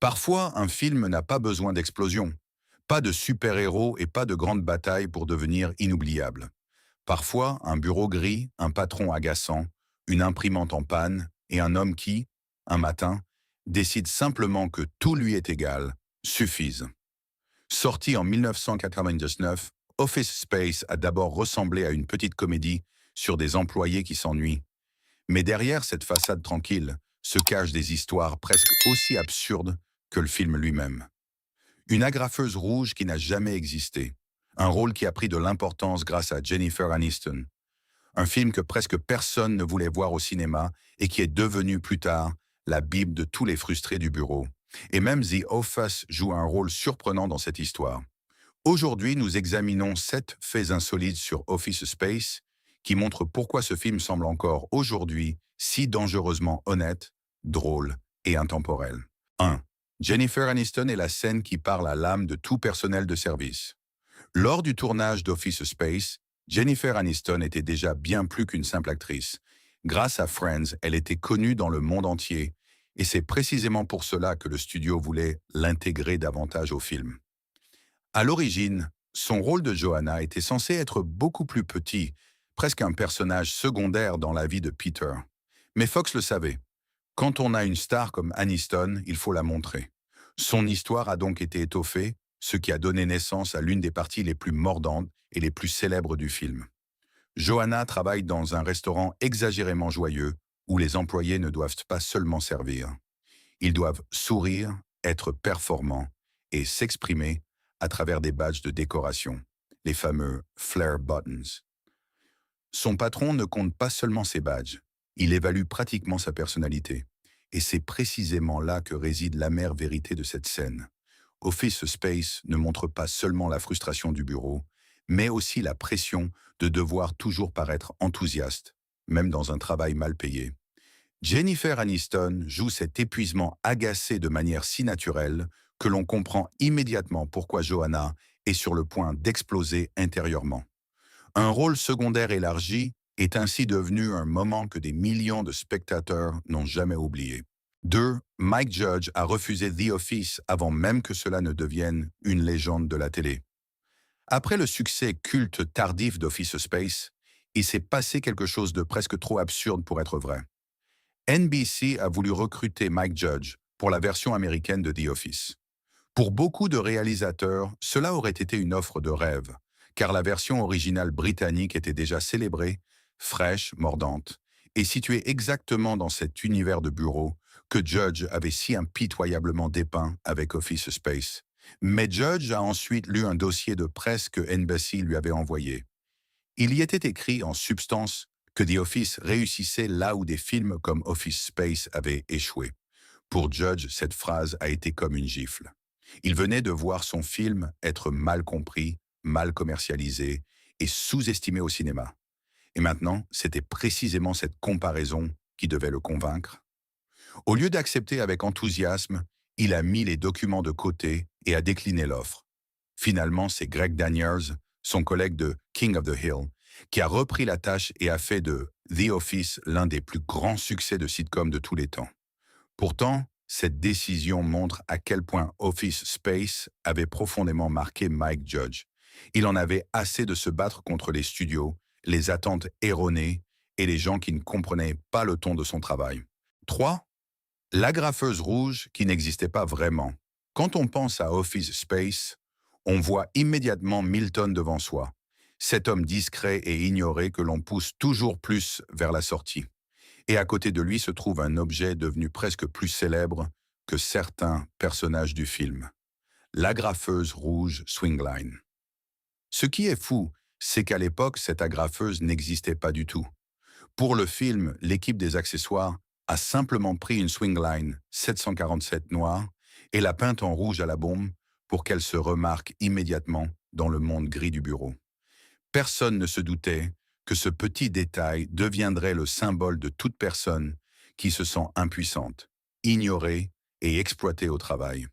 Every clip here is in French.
Parfois, un film n'a pas besoin d'explosion, pas de super-héros et pas de grandes batailles pour devenir inoubliable. Parfois, un bureau gris, un patron agaçant, une imprimante en panne et un homme qui, un matin, décide simplement que tout lui est égal, suffisent. Sorti en 1999, Office Space a d'abord ressemblé à une petite comédie sur des employés qui s'ennuient. Mais derrière cette façade tranquille se cachent des histoires presque aussi absurdes que le film lui-même. Une agrafeuse rouge qui n'a jamais existé. Un rôle qui a pris de l'importance grâce à Jennifer Aniston. Un film que presque personne ne voulait voir au cinéma et qui est devenu plus tard la Bible de tous les frustrés du bureau. Et même The Office joue un rôle surprenant dans cette histoire. Aujourd'hui, nous examinons 7 faits insolites sur Office Space qui montrent pourquoi ce film semble encore aujourd'hui si dangereusement honnête, drôle et intemporel. 1. Jennifer Aniston est la scène qui parle à l'âme de tout personnel de service. Lors du tournage d'Office Space, Jennifer Aniston était déjà bien plus qu'une simple actrice. Grâce à Friends, elle était connue dans le monde entier, et c'est précisément pour cela que le studio voulait l'intégrer davantage au film. À l'origine, son rôle de Joanna était censé être beaucoup plus petit, presque un personnage secondaire dans la vie de Peter. Mais Fox le savait. Quand on a une star comme Aniston, il faut la montrer. Son histoire a donc été étoffée, ce qui a donné naissance à l'une des parties les plus mordantes et les plus célèbres du film. Joanna travaille dans un restaurant exagérément joyeux où les employés ne doivent pas seulement servir. Ils doivent sourire, être performants et s'exprimer à travers des badges de décoration, les fameux flare buttons. Son patron ne compte pas seulement ses badges, il évalue pratiquement sa personnalité. Et c'est précisément là que réside l'amère vérité de cette scène. Office Space ne montre pas seulement la frustration du bureau, mais aussi la pression de devoir toujours paraître enthousiaste, même dans un travail mal payé. Jennifer Aniston joue cet épuisement agacé de manière si naturelle que l'on comprend immédiatement pourquoi Joanna est sur le point d'exploser intérieurement. Un rôle secondaire élargi est ainsi devenu un moment que des millions de spectateurs n'ont jamais oublié. 2. Mike Judge a refusé The Office avant même que cela ne devienne une légende de la télé. Après le succès culte tardif d'Office Space, il s'est passé quelque chose de presque trop absurde pour être vrai. NBC a voulu recruter Mike Judge pour la version américaine de The Office. Pour beaucoup de réalisateurs, cela aurait été une offre de rêve, car la version originale britannique était déjà célébrée, fraîche, mordante, et située exactement dans cet univers de bureau que Judge avait si impitoyablement dépeint avec Office Space. Mais Judge a ensuite lu un dossier de presse que NBC lui avait envoyé. Il y était écrit en substance que The Office réussissait là où des films comme Office Space avaient échoué. Pour Judge, cette phrase a été comme une gifle. Il venait de voir son film être mal compris, mal commercialisé et sous-estimé au cinéma. Et maintenant, c'était précisément cette comparaison qui devait le convaincre. Au lieu d'accepter avec enthousiasme, il a mis les documents de côté et a décliné l'offre. Finalement, c'est Greg Daniels, son collègue de King of the Hill, qui a repris la tâche et a fait de The Office l'un des plus grands succès de sitcom de tous les temps. Pourtant, cette décision montre à quel point Office Space avait profondément marqué Mike Judge. Il en avait assez de se battre contre les studios, les attentes erronées et les gens qui ne comprenaient pas le ton de son travail. 3. L'agrafeuse rouge qui n'existait pas vraiment. Quand on pense à Office Space, on voit immédiatement Milton devant soi, cet homme discret et ignoré que l'on pousse toujours plus vers la sortie. Et à côté de lui se trouve un objet devenu presque plus célèbre que certains personnages du film, l'agrafeuse rouge Swingline. Ce qui est fou, c'est qu'à l'époque, cette agrafeuse n'existait pas du tout. Pour le film, l'équipe des accessoires a simplement pris une Swingline 747 noire et l'a peinte en rouge à la bombe pour qu'elle se remarque immédiatement dans le monde gris du bureau. Personne ne se doutait que ce petit détail deviendrait le symbole de toute personne qui se sent impuissante, ignorée et exploitée au travail.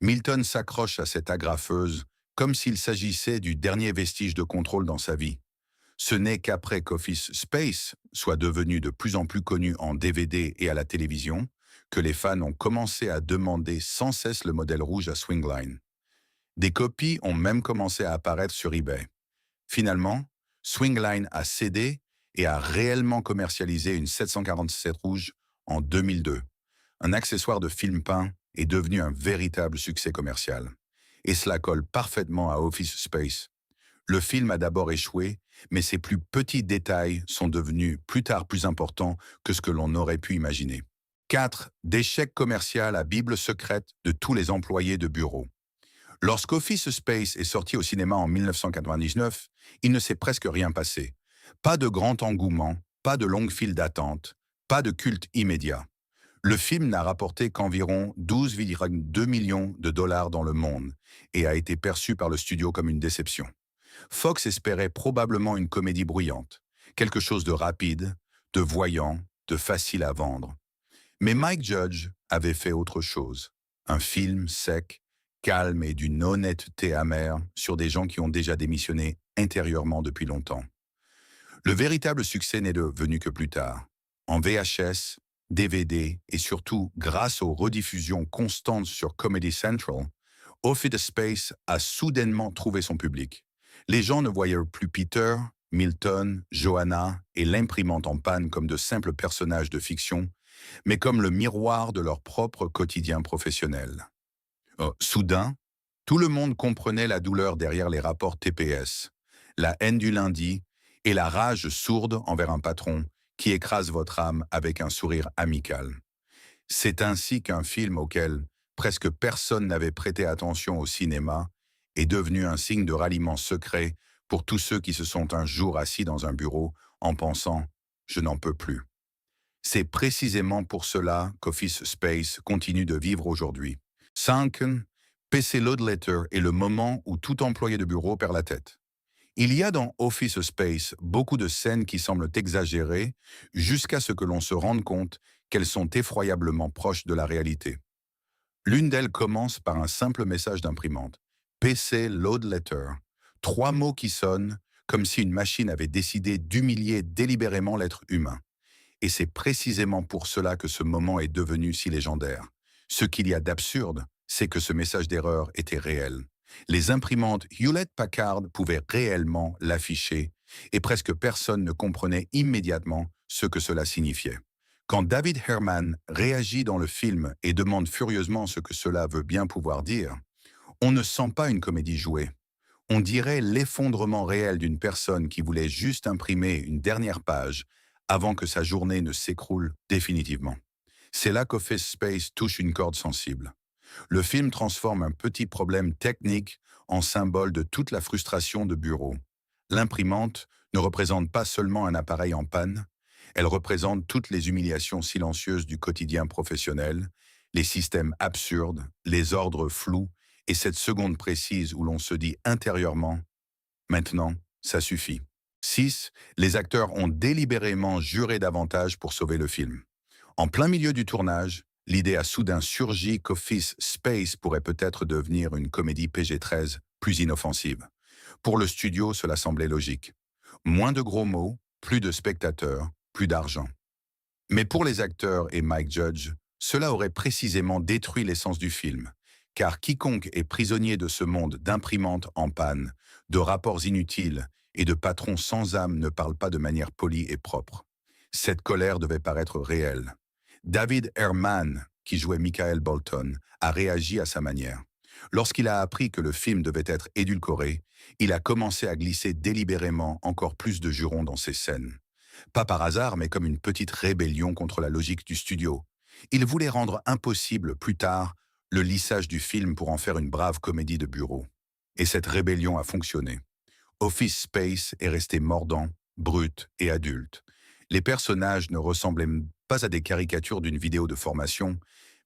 Milton s'accroche à cette agrafeuse comme s'il s'agissait du dernier vestige de contrôle dans sa vie. Ce n'est qu'après qu'Office Space soit devenu de plus en plus connu en DVD et à la télévision que les fans ont commencé à demander sans cesse le modèle rouge à Swingline. Des copies ont même commencé à apparaître sur eBay. Finalement, Swingline a cédé et a réellement commercialisé une 747 rouge en 2002. Un accessoire de film peint est devenu un véritable succès commercial. Et cela colle parfaitement à Office Space. Le film a d'abord échoué, mais ses plus petits détails sont devenus plus tard plus importants que ce que l'on aurait pu imaginer. 4. D'échec commercial à Bible secrète de tous les employés de bureau. Lorsqu'Office Space est sorti au cinéma en 1999, il ne s'est presque rien passé. Pas de grand engouement, pas de longue file d'attente, pas de culte immédiat. Le film n'a rapporté qu'environ 12,2 millions de dollars dans le monde et a été perçu par le studio comme une déception. Fox espérait probablement une comédie bruyante, quelque chose de rapide, de voyant, de facile à vendre. Mais Mike Judge avait fait autre chose. Un film sec, calme et d'une honnêteté amère sur des gens qui ont déjà démissionné intérieurement depuis longtemps. Le véritable succès n'est devenu que plus tard. En VHS, DVD et surtout grâce aux rediffusions constantes sur Comedy Central, Office Space a soudainement trouvé son public. Les gens ne voyaient plus Peter, Milton, Johanna et l'imprimante en panne comme de simples personnages de fiction, mais comme le miroir de leur propre quotidien professionnel. Soudain, tout le monde comprenait la douleur derrière les rapports TPS, la haine du lundi et la rage sourde envers un patron qui écrase votre âme avec un sourire amical. C'est ainsi qu'un film auquel presque personne n'avait prêté attention au cinéma est devenu un signe de ralliement secret pour tous ceux qui se sont un jour assis dans un bureau en pensant « je n'en peux plus ». C'est précisément pour cela qu'Office Space continue de vivre aujourd'hui. 5. PC Load Letter est le moment où tout employé de bureau perd la tête. Il y a dans Office Space beaucoup de scènes qui semblent exagérées jusqu'à ce que l'on se rende compte qu'elles sont effroyablement proches de la réalité. L'une d'elles commence par un simple message d'imprimante. PC Load Letter. 3 mots qui sonnent comme si une machine avait décidé d'humilier délibérément l'être humain. Et c'est précisément pour cela que ce moment est devenu si légendaire. Ce qu'il y a d'absurde, c'est que ce message d'erreur était réel. Les imprimantes Hewlett-Packard pouvaient réellement l'afficher et presque personne ne comprenait immédiatement ce que cela signifiait. Quand David Herman réagit dans le film et demande furieusement ce que cela veut bien pouvoir dire, on ne sent pas une comédie jouée. On dirait l'effondrement réel d'une personne qui voulait juste imprimer une dernière page avant que sa journée ne s'écroule définitivement. C'est là qu'Office Space touche une corde sensible. Le film transforme un petit problème technique en symbole de toute la frustration de bureau. L'imprimante ne représente pas seulement un appareil en panne, elle représente toutes les humiliations silencieuses du quotidien professionnel, les systèmes absurdes, les ordres flous et cette seconde précise où l'on se dit intérieurement « maintenant, ça suffit ». 6. Les acteurs ont délibérément juré davantage pour sauver le film. En plein milieu du tournage, l'idée a soudain surgi qu'Office Space pourrait peut-être devenir une comédie PG-13 plus inoffensive. Pour le studio, cela semblait logique. Moins de gros mots, plus de spectateurs, plus d'argent. Mais pour les acteurs et Mike Judge, cela aurait précisément détruit l'essence du film, car quiconque est prisonnier de ce monde d'imprimantes en panne, de rapports inutiles et de patrons sans âme ne parle pas de manière polie et propre. Cette colère devait paraître réelle. David Herman, qui jouait Michael Bolton, a réagi à sa manière. Lorsqu'il a appris que le film devait être édulcoré, il a commencé à glisser délibérément encore plus de jurons dans ses scènes. Pas par hasard, mais comme une petite rébellion contre la logique du studio. Il voulait rendre impossible, plus tard, le lissage du film pour en faire une brave comédie de bureau. Et cette rébellion a fonctionné. Office Space est resté mordant, brut et adulte. Les personnages ne ressemblaient pas à des caricatures d'une vidéo de formation,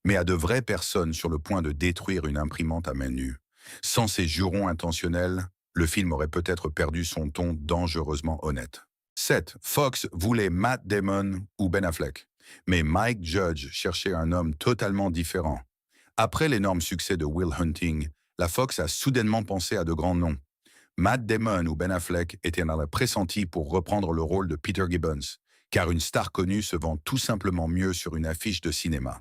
mais à de vraies personnes sur le point de détruire une imprimante à main nue. Sans ces jurons intentionnels, le film aurait peut-être perdu son ton dangereusement honnête. 7. Fox voulait Matt Damon ou Ben Affleck, mais Mike Judge cherchait un homme totalement différent. Après l'énorme succès de Will Hunting, la Fox a soudainement pensé à de grands noms. Matt Damon ou Ben Affleck étaient dans le pressenti pour reprendre le rôle de Peter Gibbons, car une star connue se vend tout simplement mieux sur une affiche de cinéma.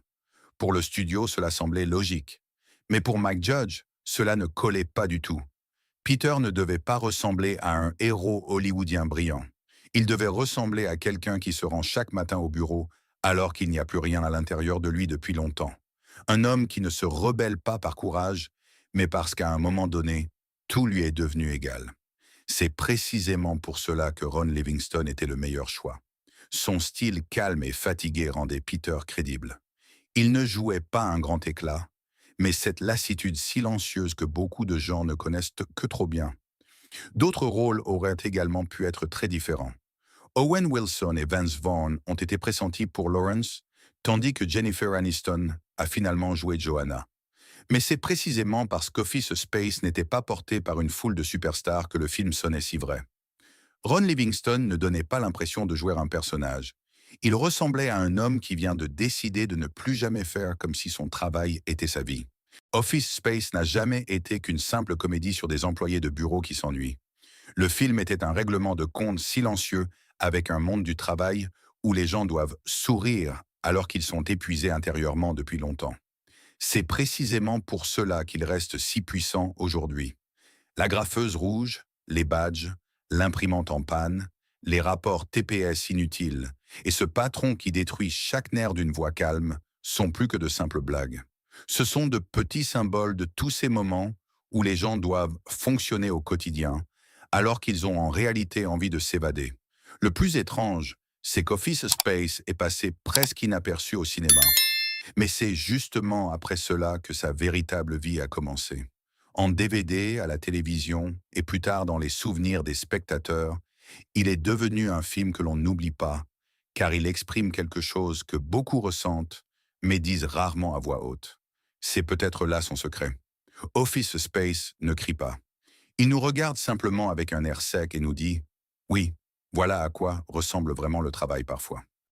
Pour le studio, cela semblait logique. Mais pour Mike Judge, cela ne collait pas du tout. Peter ne devait pas ressembler à un héros hollywoodien brillant. Il devait ressembler à quelqu'un qui se rend chaque matin au bureau alors qu'il n'y a plus rien à l'intérieur de lui depuis longtemps. Un homme qui ne se rebelle pas par courage, mais parce qu'à un moment donné, tout lui est devenu égal. C'est précisément pour cela que Ron Livingston était le meilleur choix. Son style calme et fatigué rendait Peter crédible. Il ne jouait pas un grand éclat, mais cette lassitude silencieuse que beaucoup de gens ne connaissent que trop bien. D'autres rôles auraient également pu être très différents. Owen Wilson et Vince Vaughn ont été pressentis pour Lawrence, tandis que Jennifer Aniston a finalement joué Joanna. Mais c'est précisément parce qu'Office Space n'était pas porté par une foule de superstars que le film sonnait si vrai. Ron Livingston ne donnait pas l'impression de jouer un personnage. Il ressemblait à un homme qui vient de décider de ne plus jamais faire comme si son travail était sa vie. Office Space n'a jamais été qu'une simple comédie sur des employés de bureau qui s'ennuient. Le film était un règlement de compte silencieux avec un monde du travail où les gens doivent sourire alors qu'ils sont épuisés intérieurement depuis longtemps. C'est précisément pour cela qu'il reste si puissant aujourd'hui. La graffeuse rouge, les badges, l'imprimante en panne, les rapports TPS inutiles et ce patron qui détruit chaque nerf d'une voix calme sont plus que de simples blagues. Ce sont de petits symboles de tous ces moments où les gens doivent fonctionner au quotidien alors qu'ils ont en réalité envie de s'évader. Le plus étrange, c'est qu'Office Space est passé presque inaperçu au cinéma. Mais c'est justement après cela que sa véritable vie a commencé. En DVD, à la télévision et plus tard dans les souvenirs des spectateurs, il est devenu un film que l'on n'oublie pas, car il exprime quelque chose que beaucoup ressentent, mais disent rarement à voix haute. C'est peut-être là son secret. Office Space ne crie pas. Il nous regarde simplement avec un air sec et nous dit « Oui, voilà à quoi ressemble vraiment le travail parfois ».